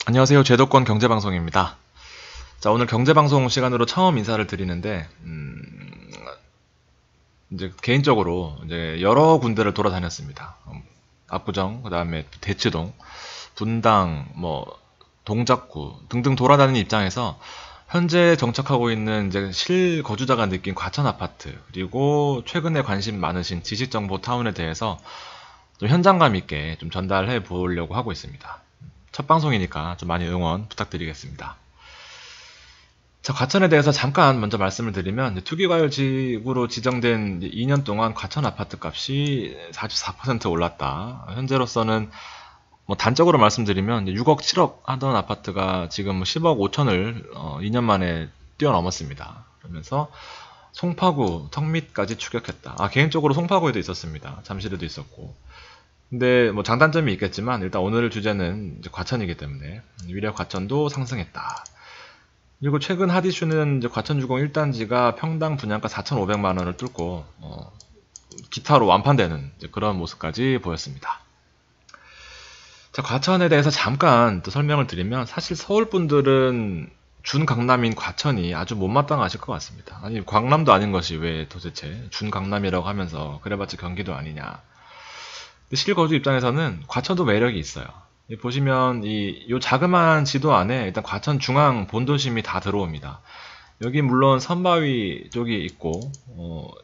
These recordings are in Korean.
안녕하세요. 제도권 경제방송입니다. 자, 오늘 경제방송 시간으로 처음 인사를 드리는데, 이제 개인적으로 이제 여러 군데를 돌아다녔습니다. 압구정, 그 다음에 대치동, 분당, 동작구 등등 돌아다니는 입장에서 현재 정착하고 있는 이제 실거주자가 느낀 과천 아파트, 그리고 최근에 관심 많으신 지식정보 타운에 대해서 좀 현장감 있게 좀 전달해 보려고 하고 있습니다. 첫 방송이니까 좀 많이 응원 부탁드리겠습니다. 자, 과천에 대해서 잠깐 먼저 말씀을 드리면 투기과열지구로 지정된 2년 동안 과천 아파트 값이 44% 올랐다. 현재로서는 단적으로 말씀드리면 6억, 7억 하던 아파트가 지금 10억 5천을 2년 만에 뛰어넘었습니다. 그러면서 송파구, 턱밑까지 추격했다. 개인적으로 송파구에도 있었습니다. 잠실에도 있었고. 근데 장단점이 있겠지만 일단 오늘 주제는 이제 과천이기 때문에 위례 과천도 상승했다. 그리고 최근 핫 이슈는 이제 과천주공 1단지가 평당 분양가 4,500만 원을 뚫고 기타로 완판되는 그런 모습까지 보였습니다. 자, 과천에 대해서 잠깐 또 설명을 드리면 사실 서울 분들은 준강남인 과천이 아주 못마땅하실 것 같습니다. 아니, 광남도 아닌 것이 왜 도대체 준강남이라고 하면서 그래봤자 경기도 아니냐. 실거주 입장에서는 과천도 매력이 있어요. 보시면 요 자그마한 지도 안에 일단 과천 중앙 본도심이 다 들어옵니다. 여기 물론 선바위 쪽이 있고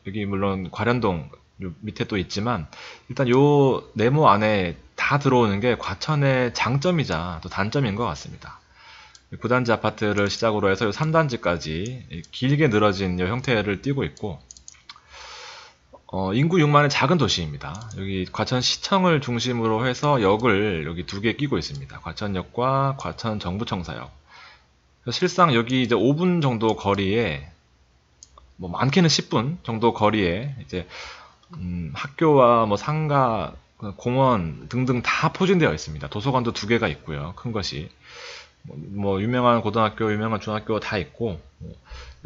여기 물론 관련동 밑에 또 있지만 일단 요 네모 안에 다 들어오는 게 과천의 장점이자 또 단점인 것 같습니다. 9단지 아파트를 시작으로 해서 요 3단지까지 길게 늘어진 요 형태를 띠고 있고 인구 6만의 작은 도시입니다. 여기 과천시청을 중심으로 해서 역을 여기 두 개 끼고 있습니다. 과천역과 과천정부청사역. 실상 여기 이제 5분 정도 거리에, 많게는 10분 정도 거리에 이제 학교와 상가, 공원 등등 다 포진되어 있습니다. 도서관도 두 개가 있고요. 큰 것이. 유명한 고등학교, 유명한 중학교 다 있고,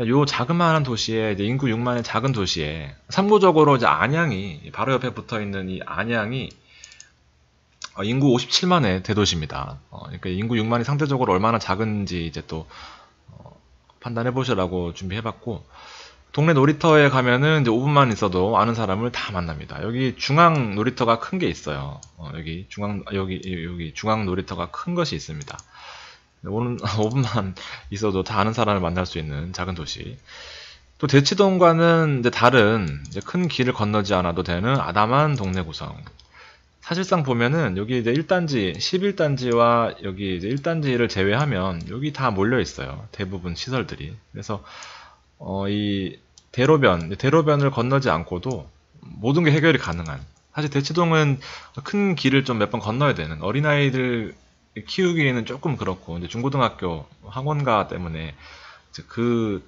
요 자그마한 도시에, 이제 인구 6만의 작은 도시에, 참고적으로 이제 안양이, 바로 옆에 붙어 있는 이 안양이, 인구 57만의 대도시입니다. 그러니까 인구 6만이 상대적으로 얼마나 작은지 이제 또, 판단해 보시라고 준비해 봤고, 동네 놀이터에 가면은 이제 5분만 있어도 아는 사람을 다 만납니다. 여기 중앙 놀이터가 큰 게 있어요. 여기 중앙 놀이터가 큰 것이 있습니다. 오는 5분만 있어도 다 아는 사람을 만날 수 있는 작은 도시. 또 대치동과는 이제 다른 이제 큰 길을 건너지 않아도 되는 아담한 동네 구성. 사실상 보면은 여기 이제 1단지, 11단지와 여기 이제 1단지를 제외하면 여기 다 몰려 있어요. 대부분 시설들이. 그래서 이 대로변을 건너지 않고도 모든 게 해결이 가능한. 사실 대치동은 큰 길을 좀 몇 번 건너야 되는 어린아이들 키우기에는 조금 그렇고 이제 중고등학교 학원가 때문에 이제 그런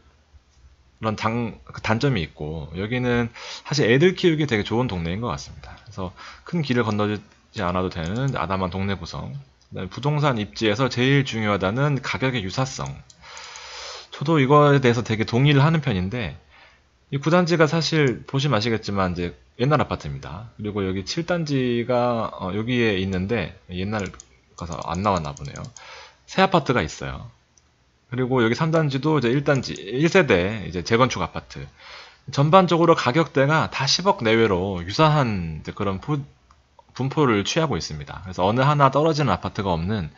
그 단점이 있고 여기는 사실 애들 키우기 되게 좋은 동네인 것 같습니다. 그래서 큰 길을 건너지 않아도 되는 아담한 동네 구성. 그다음에 부동산 입지에서 제일 중요하다는 가격의 유사성. 저도 이거에 대해서 되게 동의를 하는 편인데 이 9단지가 사실 보시면 아시겠지만 이제 옛날 아파트입니다. 그리고 여기 7단지가 여기에 있는데 옛날 가서 안 나왔나 보네요. 새 아파트가 있어요. 그리고 여기 3단지도 이제 1단지, 1세대 이제 재건축 아파트. 전반적으로 가격대가 다 10억 내외로 유사한 이제 그런 분포를 취하고 있습니다. 그래서 어느 하나 떨어지는 아파트가 없는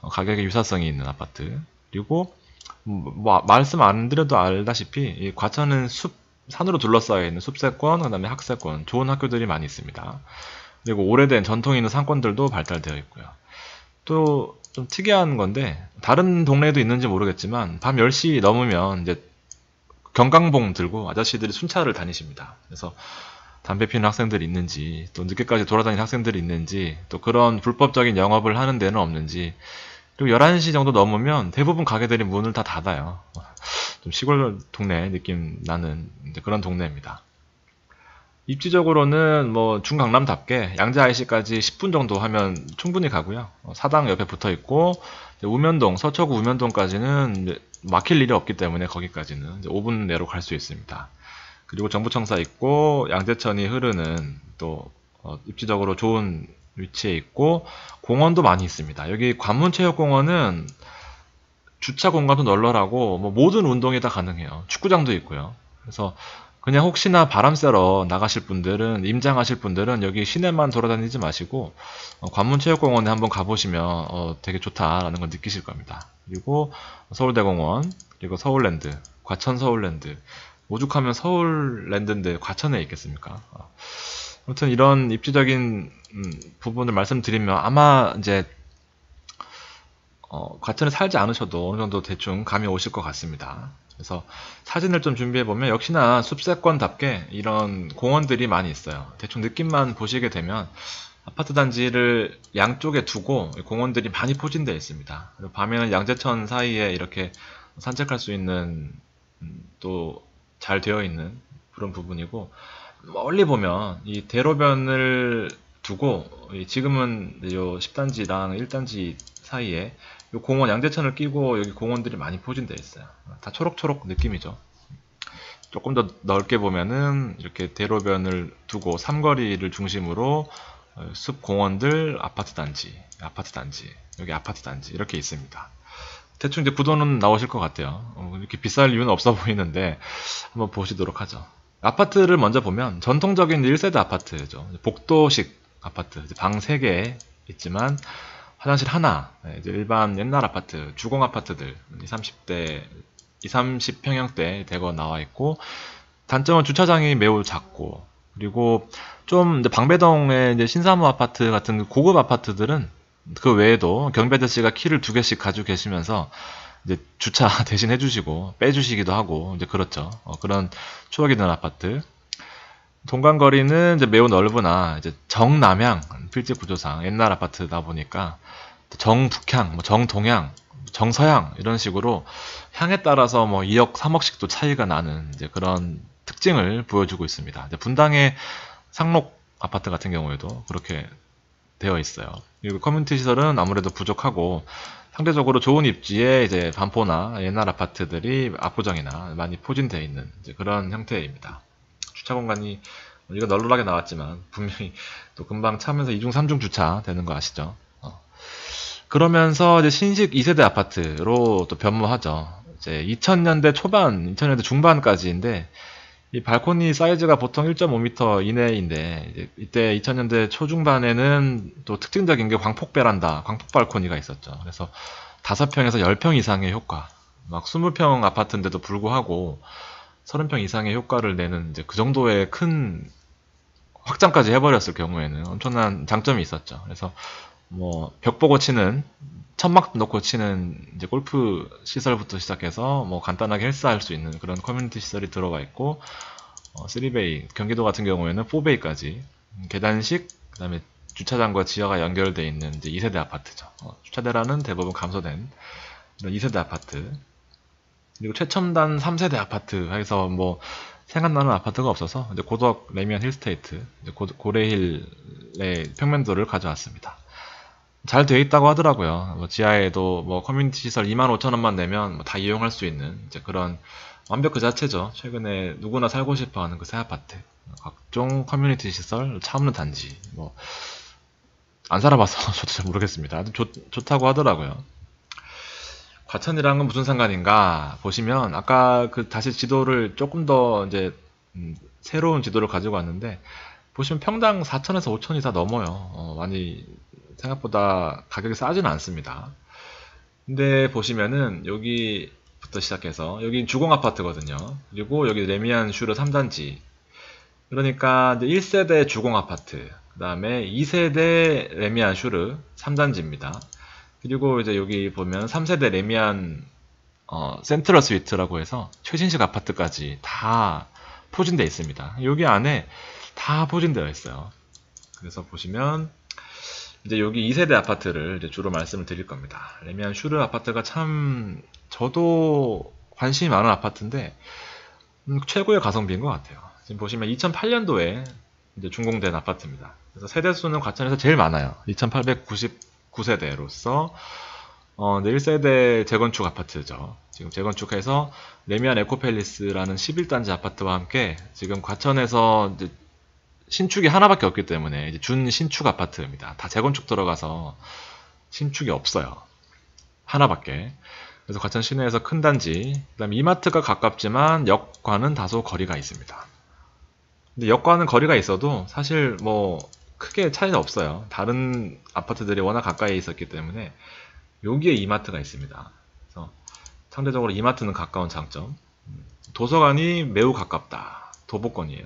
가격의 유사성이 있는 아파트. 그리고 말씀 안 드려도 알다시피 이 과천은 산으로 둘러싸여 있는 숲세권, 그다음에 학세권, 좋은 학교들이 많이 있습니다. 그리고 오래된 전통 있는 상권들도 발달되어 있고요. 또 좀 특이한 건데 다른 동네에도 있는지 모르겠지만 밤 10시 넘으면 이제 경광봉 들고 아저씨들이 순찰을 다니십니다. 그래서 담배 피는 학생들이 있는지 또 늦게까지 돌아다니는 학생들이 있는지 또 그런 불법적인 영업을 하는 데는 없는지 그리고 11시 정도 넘으면 대부분 가게들이 문을 다 닫아요. 좀 시골 동네 느낌 나는 그런 동네입니다. 입지적으로는 중강남답게 양재 IC까지 10분 정도 하면 충분히 가고요. 사당 옆에 붙어 있고 우면동, 서초구 우면동까지는 막힐 일이 없기 때문에 거기까지는 5분 내로 갈 수 있습니다. 그리고 정부청사 있고 양재천이 흐르는 또 입지적으로 좋은 위치에 있고 공원도 많이 있습니다. 여기 관문체육공원은 주차 공간도 널널하고 뭐 모든 운동이 다 가능해요. 축구장도 있고요. 그래서 그냥 혹시나 바람 쐬러 나가실 분들은, 임장하실 분들은 여기 시내만 돌아다니지 마시고 관문체육공원에 한번 가보시면 되게 좋다라는 걸 느끼실 겁니다. 그리고 서울대공원, 그리고 서울랜드, 과천 서울랜드. 오죽하면 서울랜드인데 과천에 있겠습니까? 아무튼 이런 입지적인 부분을 말씀드리면 아마 이제 과천에 살지 않으셔도 어느 정도 대충 감이 오실 것 같습니다. 그래서 사진을 좀 준비해보면 역시나 숲세권답게 이런 공원들이 많이 있어요. 대충 느낌만 보시게 되면 아파트 단지를 양쪽에 두고 공원들이 많이 포진되어 있습니다. 그리고 밤에는 양재천 사이에 이렇게 산책할 수 있는 또 잘 되어 있는 그런 부분이고, 멀리 보면 이 대로변을 두고 지금은 요 10단지랑 1단지 사이에 요 공원 양재천을 끼고 여기 공원들이 많이 포진되어 있어요. 다 초록초록 느낌이죠. 조금 더 넓게 보면은 이렇게 대로변을 두고 삼거리를 중심으로 숲 공원들, 아파트 단지, 여기 아파트 단지 이렇게 있습니다. 대충 이제 구도는 나오실 것 같아요. 이렇게 비쌀 이유는 없어 보이는데 한번 보시도록 하죠. 아파트를 먼저 보면 전통적인 1세대 아파트죠. 복도식 아파트, 방 3개 있지만 화장실 하나, 이제 일반 옛날 아파트, 주공 아파트들, 20, 30평형대 대거 나와 있고, 단점은 주차장이 매우 작고, 그리고 좀 이제 방배동의 이제 신사무 아파트 같은 고급 아파트들은 그 외에도 경비 아저씨가 키를 2개씩 가지고 계시면서 이제 주차 대신 해주시고 빼주시기도 하고 이제 그렇죠. 그런 추억이 드는 아파트. 동간거리는 이제 매우 넓으나 이제 정남향 필지 구조상 옛날 아파트다 보니까 정북향, 뭐 정동향, 정서향 이런 식으로 향에 따라서 뭐 2억, 3억씩도 차이가 나는 이제 그런 특징을 보여주고 있습니다. 이제 분당의 상록 아파트 같은 경우에도 그렇게 되어 있어요. 그리고 커뮤니티 시설은 아무래도 부족하고 상대적으로 좋은 입지에 이제 반포나 옛날 아파트들이 압구정이나 많이 포진되어 있는 이제 그런 형태입니다. 주차 공간이 이거 널널하게 나왔지만 분명히 또 금방 차면서 2중, 3중 주차 되는 거 아시죠? 그러면서 이제 신식 2세대 아파트로 또 변모하죠. 이제 2000년대 초반, 2000년대 중반까지인데 이 발코니 사이즈가 보통 1.5m 이내인데 이때 2000년대 초중반에는 또 특징적인 게 광폭 베란다, 광폭 발코니가 있었죠. 그래서 5평에서 10평 이상의 효과, 막 20평 아파트인데도 불구하고 30평 이상의 효과를 내는 이제 그 정도의 큰 확장까지 해버렸을 경우에는 엄청난 장점이 있었죠. 그래서 뭐 벽 보고 치는 천막 놓고 치는 이제 골프 시설부터 시작해서 뭐 간단하게 헬스할 수 있는 그런 커뮤니티 시설이 들어가 있고 3베이 경기도 같은 경우에는 4베이까지 계단식 그다음에 주차장과 지하가 연결되어 있는 이제 2세대 아파트죠. 주차 대란은 대부분 감소된 이런 2세대 아파트. 그리고 최첨단 3세대 아파트 해서 뭐 생각나는 아파트가 없어서 이제 고덕 레미안 힐스테이트 이제 고레힐의 평면도를 가져왔습니다. 잘 되어 있다고 하더라고요. 뭐 지하에도 뭐 커뮤니티 시설 25,000원만 내면 뭐다 이용할 수 있는 이제 그런 완벽 그 자체죠. 최근에 누구나 살고 싶어하는 그 새 아파트, 각종 커뮤니티 시설, 차 없는 단지. 뭐 안 살아봐서 저도 잘 모르겠습니다. 아주 좋다고 하더라고요. 과천이랑 건 무슨 상관인가 보시면 아까 그 다시 지도를 조금 더 이제 새로운 지도를 가지고 왔는데 보시면 평당 4천에서 5천이 다 넘어요. 많이 생각보다 가격이 싸지는 않습니다. 근데 보시면은 여기부터 시작해서 여기 주공 아파트거든요. 그리고 여기 레미안 슈르 3단지. 그러니까 이제 1세대 주공 아파트, 그 다음에 2세대 레미안 슈르 3단지입니다. 그리고 이제 여기 보면 3세대 레미안 센트럴 스위트라고 해서 최신식 아파트까지 다 포진되어 있습니다. 여기 안에 다 포진되어 있어요. 그래서 보시면 이제 여기 2세대 아파트를 이제 주로 말씀을 드릴 겁니다. 레미안 슈르 아파트가 참 저도 관심이 많은 아파트인데 최고의 가성비인 것 같아요. 지금 보시면 2008년도에 이제 준공된 아파트입니다. 그래서 세대수는 과천에서 제일 많아요. 2899세대로서 1세대 재건축 아파트죠. 지금 재건축해서 레미안 에코팰리스라는 11단지 아파트와 함께 지금 과천에서 이제 신축이 하나밖에 없기 때문에 이제 준 신축 아파트입니다. 다 재건축 들어가서 신축이 없어요. 하나밖에. 그래서 과천 시내에서 큰 단지, 그다음에 이마트가 가깝지만 역과는 다소 거리가 있습니다. 근데 역과는 거리가 있어도 사실 뭐 크게 차이는 없어요. 다른 아파트들이 워낙 가까이에 있었기 때문에 여기에 이마트가 있습니다. 그래서 상대적으로 이마트는 가까운 장점. 도서관이 매우 가깝다. 도보권이에요.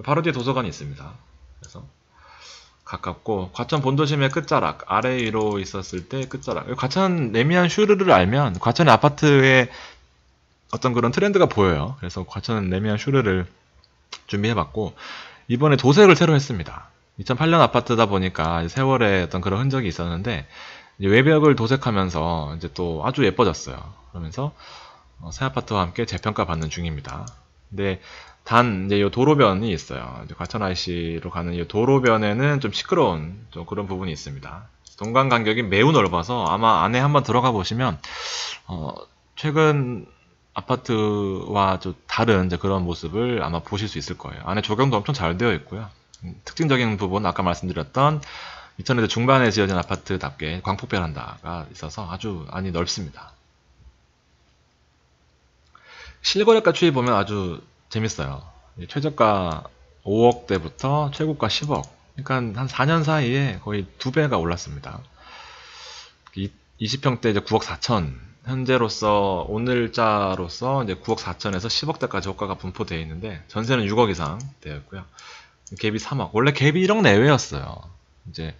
바로 뒤에 도서관이 있습니다. 그래서 가깝고 과천 본도심의 끝자락 아래 위로 있었을 때 끝자락. 과천 레미안 슈르를 알면 과천의 아파트에 어떤 그런 트렌드가 보여요. 그래서 과천 레미안 슈르를 준비해봤고 이번에 도색을 새로 했습니다. 2008년 아파트다 보니까 세월의 어떤 그런 흔적이 있었는데 이제 외벽을 도색하면서 이제 또 아주 예뻐졌어요. 그러면서 새 아파트와 함께 재평가 받는 중입니다. 근데 단 이제 이 도로변이 있어요. 이제 과천 IC로 가는 이 도로변에는 좀 시끄러운 좀 그런 부분이 있습니다. 동간 간격이 매우 넓어서 아마 안에 한번 들어가 보시면 최근 아파트와 좀 다른 이제 그런 모습을 아마 보실 수 있을 거예요. 안에 조경도 엄청 잘 되어 있고요. 특징적인 부분 아까 말씀드렸던 2000년대 중반에 지어진 아파트답게 광폭 베란다가 있어서 아주 안이 넓습니다. 실거래가 추이 보면 아주 재밌어요. 최저가 5억대부터 최고가 10억. 그러니까 한 4년 사이에 거의 2배가 올랐습니다. 20평대 이제 9억 4천. 현재로서 오늘자로서 이제 9억 4천에서 10억대까지 호가가 분포되어 있는데 전세는 6억 이상 되어 있고요. 갭이 3억. 원래 갭이 1억 내외였어요. 이제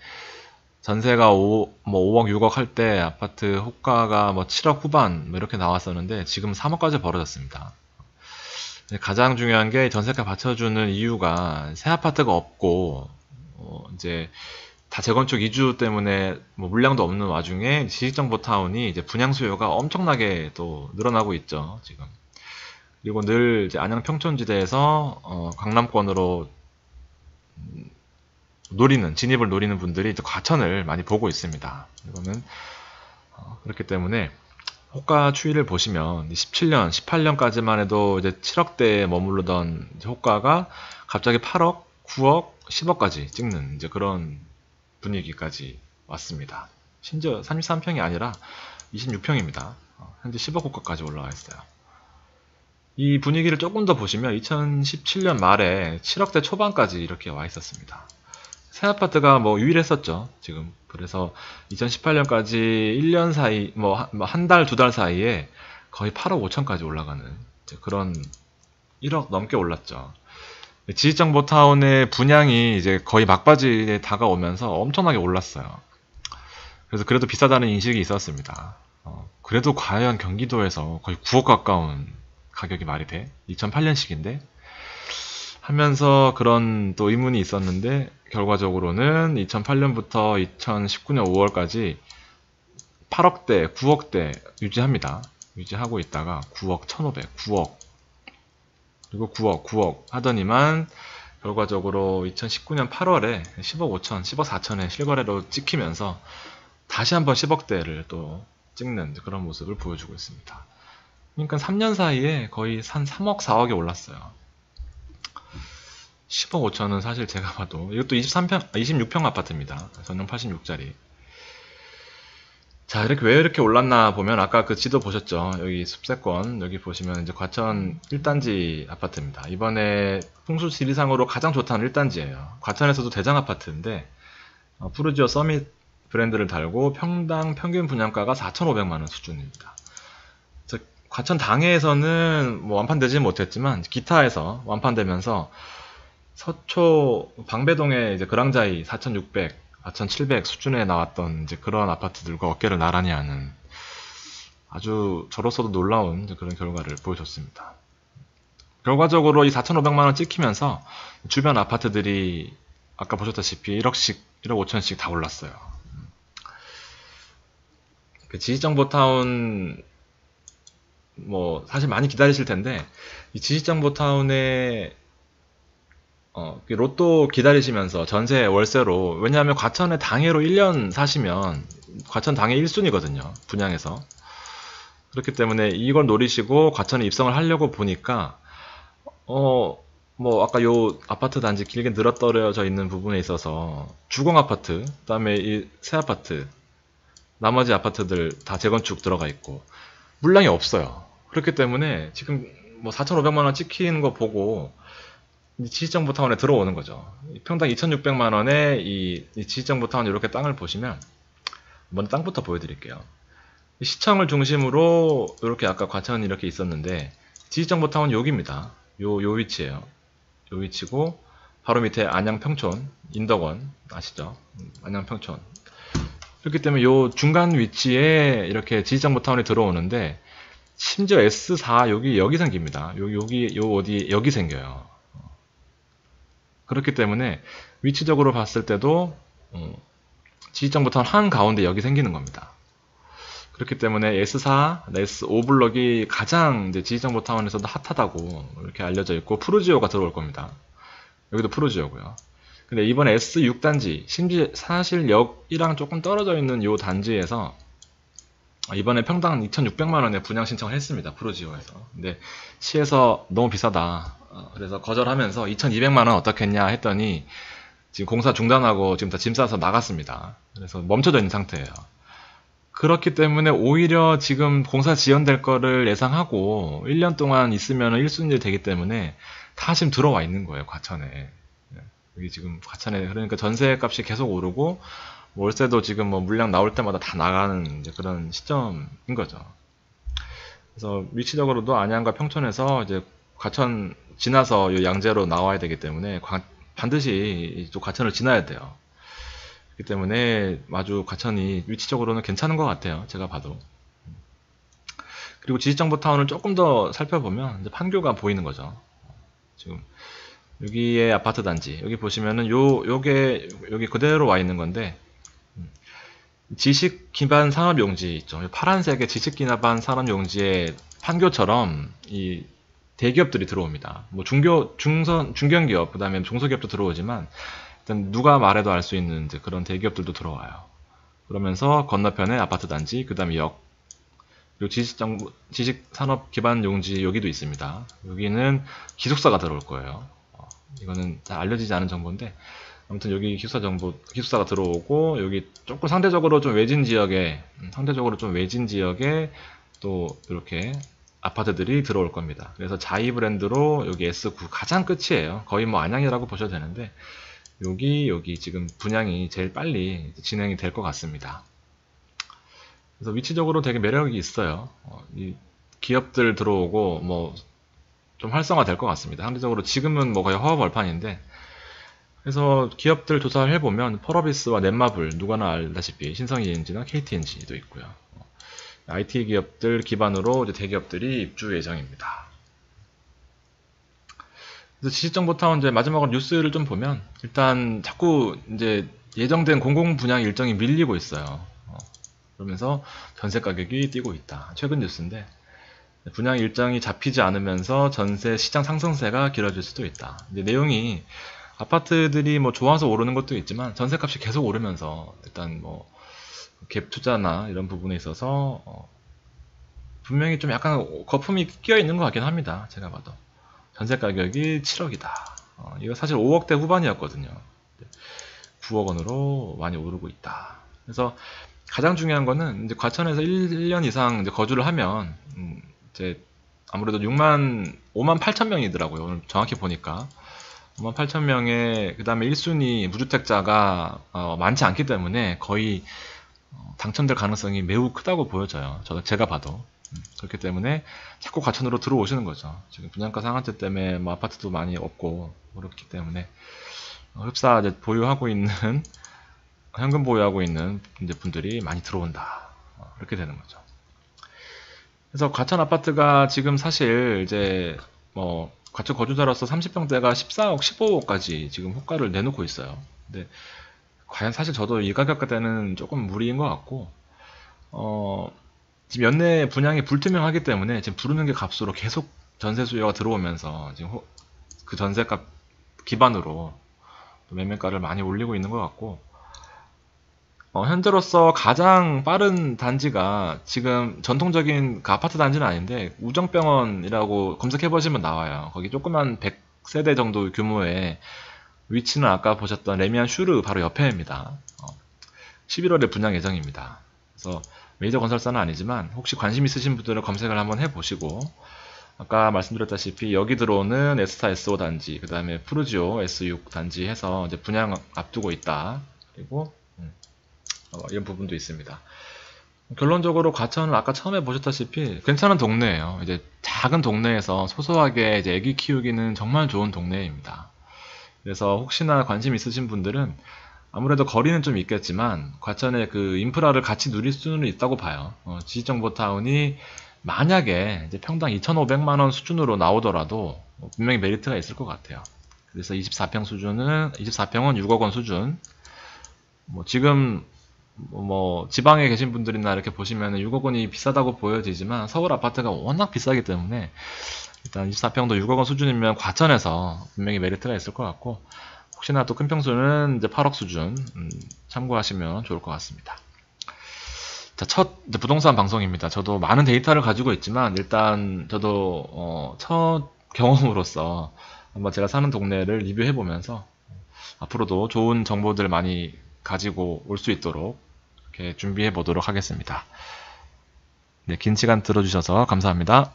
전세가 5억, 6억 할 때 아파트 호가가 7억 후반 이렇게 나왔었는데 지금 3억까지 벌어졌습니다. 가장 중요한 게 전세가 받쳐주는 이유가 새 아파트가 없고 이제 다 재건축 이주 때문에 물량도 없는 와중에 지식정보타운이 이제 분양 수요가 엄청나게 또 늘어나고 있죠 지금. 그리고 늘 이제 안양 평촌지대에서 강남권으로 진입을 노리는 분들이 이제 과천을 많이 보고 있습니다. 이거는 그렇기 때문에 호가 추이를 보시면 17년, 18년까지만 해도 이제 7억대에 머무르던 이제 호가가 갑자기 8억, 9억, 10억까지 찍는 이제 그런 분위기까지 왔습니다. 심지어 33평이 아니라 26평입니다. 현재 10억 호가까지 올라와 있어요. 이 분위기를 조금 더 보시면 2017년 말에 7억대 초반까지 이렇게 와 있었습니다. 새 아파트가 유일했었죠, 지금. 그래서 2018년까지 1년 사이, 한 달, 두 달 사이에 거의 8억 5천까지 올라가는 그런 1억 넘게 올랐죠. 지식정보타운의 분양이 이제 거의 막바지에 다가오면서 엄청나게 올랐어요. 그래서 그래도 비싸다는 인식이 있었습니다. 그래도 과연 경기도에서 거의 9억 가까운 가격이 말이 돼? 2008년식인데? 하면서 그런 또 의문이 있었는데 결과적으로는 2008년부터 2019년 5월까지 8억대, 9억대 유지합니다. 유지하고 있다가 9억, 1,500, 9억 그리고 9억, 9억 하더니만 결과적으로 2019년 8월에 10억 5천, 10억 4천에 실거래로 찍히면서 다시 한번 10억대를 또 찍는 그런 모습을 보여주고 있습니다. 그러니까 3년 사이에 거의 한 3억, 4억에 올랐어요. 10억 5천은 사실 제가 봐도 이것도 26평 아파트입니다. 전용 86짜리. 자, 왜 이렇게 올랐나 보면 아까 그 지도 보셨죠? 여기 숲세권 여기 보시면 이제 과천 1단지 아파트입니다. 이번에 풍수 지리상으로 가장 좋다는 1단지예요. 과천에서도 대장 아파트인데 푸르지오 서밋 브랜드를 달고 평당 평균 분양가가 4,500만원 수준입니다. 과천 당해에서는 완판되지는 못했지만 기타에서 완판되면서 서초 방배동의 이제 그랑자이 4,600, 4,700 수준에 나왔던 이제 그런 아파트들과 어깨를 나란히 하는 아주 저로서도 놀라운 그런 결과를 보여줬습니다. 결과적으로 이 4,500만원 찍히면서 주변 아파트들이 아까 보셨다시피 1억씩, 1억 5천씩 다 올랐어요. 지식정보타운 사실 많이 기다리실 텐데 이 지식정보타운에 로또 기다리시면서 전세 월세로, 왜냐하면 과천에 당해로 1년 사시면 과천 당해 1순위거든요 분양에서. 그렇기 때문에 이걸 노리시고 과천에 입성을 하려고 보니까 뭐 아까 요 아파트 단지 길게 늘어떨어져 있는 부분에 있어서 주공 아파트, 그다음에 이 새 아파트, 나머지 아파트들 다 재건축 들어가 있고 물량이 없어요. 그렇기 때문에 지금 뭐 4,500만 원 찍히는 거 보고 지식정보타운에 들어오는 거죠. 평당 2,600만 원에 이 지식정보타운 이렇게 땅을 보시면 먼저 땅부터 보여드릴게요. 시청을 중심으로 이렇게 아까 과천 이렇게 있었는데 지식정보타운 여기입니다. 요 위치예요. 요 위치고 바로 밑에 안양평촌, 인덕원 아시죠? 안양평촌. 그렇기 때문에 요 중간 위치에 이렇게 지식정보타운이 들어오는데 심지어 S4 여기 생깁니다. 여기 생겨요. 그렇기 때문에 위치적으로 봤을 때도 지식정보타운 한 가운데 여기 생기는 겁니다. 그렇기 때문에 S4, S5 블럭이 가장 이제 지식정보타운에서도 핫하다고 이렇게 알려져 있고 프루지오가 들어올 겁니다. 여기도 프루지오고요. 근데 이번에 S6 단지, 사실 역이랑 조금 떨어져 있는 요 단지에서 이번에 평당 2,600만 원에 분양 신청을 했습니다. 프루지오에서. 근데 시에서 너무 비싸다. 그래서 거절하면서 2,200만 원 어떻겠냐 했더니 지금 공사 중단하고 지금 다 짐 싸서 나갔습니다. 그래서 멈춰져 있는 상태예요. 그렇기 때문에 오히려 지금 공사 지연될 거를 예상하고 1년 동안 있으면 1순위 되기 때문에 다 지금 들어와 있는 거예요. 과천에. 여기 지금 과천에 그러니까 전세 값이 계속 오르고 월세도 지금 뭐 물량 나올 때마다 다 나가는 이제 그런 시점인 거죠. 그래서 위치적으로도 안양과 평촌에서 이제 과천 지나서 요 양재로 나와야 되기 때문에 반드시 또 과천을 지나야 돼요. 그렇기 때문에 아주 과천이 위치적으로는 괜찮은 것 같아요. 제가 봐도. 그리고 지식정보타운을 조금 더 살펴보면 이제 판교가 보이는 거죠. 지금 여기에 아파트 단지 여기 보시면은 요게 여기 그대로 와 있는 건데 지식 기반 산업 용지 있죠. 파란색의 지식 기반 산업 용지에 판교처럼 이 대기업들이 들어옵니다. 뭐 중견기업, 그 다음에 중소기업도 들어오지만, 일단 누가 말해도 알 수 있는 이제 그런 대기업들도 들어와요. 그러면서 건너편에 아파트 단지, 그 다음에 역, 그리고 지식 산업 기반 용지 여기도 있습니다. 여기는 기숙사가 들어올 거예요. 이거는 잘 알려지지 않은 정보인데, 아무튼 여기 기숙사가 들어오고, 여기 조금 상대적으로 좀 외진 지역에 또 이렇게 아파트들이 들어올 겁니다. 그래서 자이 브랜드로 여기 S9 가장 끝이에요. 거의 뭐 안양이라고 보셔도 되는데 여기 지금 분양이 제일 빨리 진행이 될 것 같습니다. 그래서 위치적으로 되게 매력이 있어요. 이 기업들 들어오고 뭐 좀 활성화 될 것 같습니다. 상대적으로 지금은 뭐 거의 허허벌판인데 그래서 기업들 조사를 해보면 펄어비스와 넷마블 누구나 알다시피 신성ENG나 KTNG도 있고요. IT 기업들 기반으로 이제 대기업들이 입주 예정입니다. 그래서 지식정보타운 이제 마지막으로 뉴스를 좀 보면 일단 자꾸 이제 예정된 공공 분양 일정이 밀리고 있어요. 그러면서 전세 가격이 뛰고 있다. 최근 뉴스인데 분양 일정이 잡히지 않으면서 전세 시장 상승세가 길어질 수도 있다. 이제 내용이 아파트들이 뭐 좋아서 오르는 것도 있지만 전세값이 계속 오르면서 일단 뭐 갭 투자나 이런 부분에 있어서 분명히 좀 약간 거품이 끼어 있는 것 같긴 합니다. 제가 봐도 전세 가격이 7억이다. 이거 사실 5억대 후반이었거든요. 9억 원으로 많이 오르고 있다. 그래서 가장 중요한 거는 이제 과천에서 1년 이상 이제 거주를 하면 이제 아무래도 5만 8천 명이더라고요. 오늘 정확히 보니까 5만 8천 명에 그 다음에 1순위 무주택자가 많지 않기 때문에 거의 당첨될 가능성이 매우 크다고 보여져요. 제가 봐도. 그렇기 때문에 자꾸 과천으로 들어오시는 거죠. 지금 분양가 상한제 때문에 뭐 아파트도 많이 없고 그렇기 때문에 흡사 이제 보유하고 있는 현금 보유하고 있는 이제 분들이 많이 들어온다. 그렇게 되는 거죠. 그래서 과천 아파트가 지금 사실 이제 뭐 과천 거주자로서 30평대가 14억, 15억까지 지금 호가를 내놓고 있어요. 근데 과연 사실 저도 이 가격대는 조금 무리인 것 같고 지금 연내 분양이 불투명하기 때문에 지금 부르는 게 값으로 계속 전세 수요가 들어오면서 지금 그 전세값 기반으로 매매가를 많이 올리고 있는 것 같고 현재로서 가장 빠른 단지가 지금 전통적인 그 아파트 단지는 아닌데 우정병원이라고 검색해 보시면 나와요. 거기 조그만 세대 정도 규모의 위치는 아까 보셨던 레미안 슈르 바로 옆에입니다. 11월에 분양 예정입니다. 그래서 메이저 건설사는 아니지만 혹시 관심 있으신 분들은 검색을 한번 해보시고, 아까 말씀드렸다시피 여기 들어오는 S4, S5 단지, 그 다음에 푸르지오 S6 단지 해서 이제 분양 앞두고 있다. 그리고 이런 부분도 있습니다. 결론적으로 과천은 아까 처음에 보셨다시피 괜찮은 동네예요. 이제 작은 동네에서 소소하게 이제 애기 키우기는 정말 좋은 동네입니다. 그래서 혹시나 관심 있으신 분들은 아무래도 거리는 좀 있겠지만 과천의 그 인프라를 같이 누릴 수는 있다고 봐요. 지식정보타운이 만약에 이제 평당 2,500만원 수준으로 나오더라도 분명히 메리트가 있을 것 같아요. 그래서 24평 수준은 24평은 6억 원 수준. 지금 지방에 계신 분들이나 이렇게 보시면 6억 원이 비싸다고 보여지지만 서울 아파트가 워낙 비싸기 때문에 일단 24평도 6억 원 수준이면 과천에서 분명히 메리트가 있을 것 같고, 혹시나 또 큰 평수는 이제 8억 수준 참고하시면 좋을 것 같습니다. 자, 첫 부동산 방송입니다. 저도 많은 데이터를 가지고 있지만 일단 저도 첫 경험으로서 한번 제가 사는 동네를 리뷰해 보면서 앞으로도 좋은 정보들 많이 가지고 올 수 있도록 이렇게 준비해 보도록 하겠습니다. 네, 긴 시간 들어주셔서 감사합니다.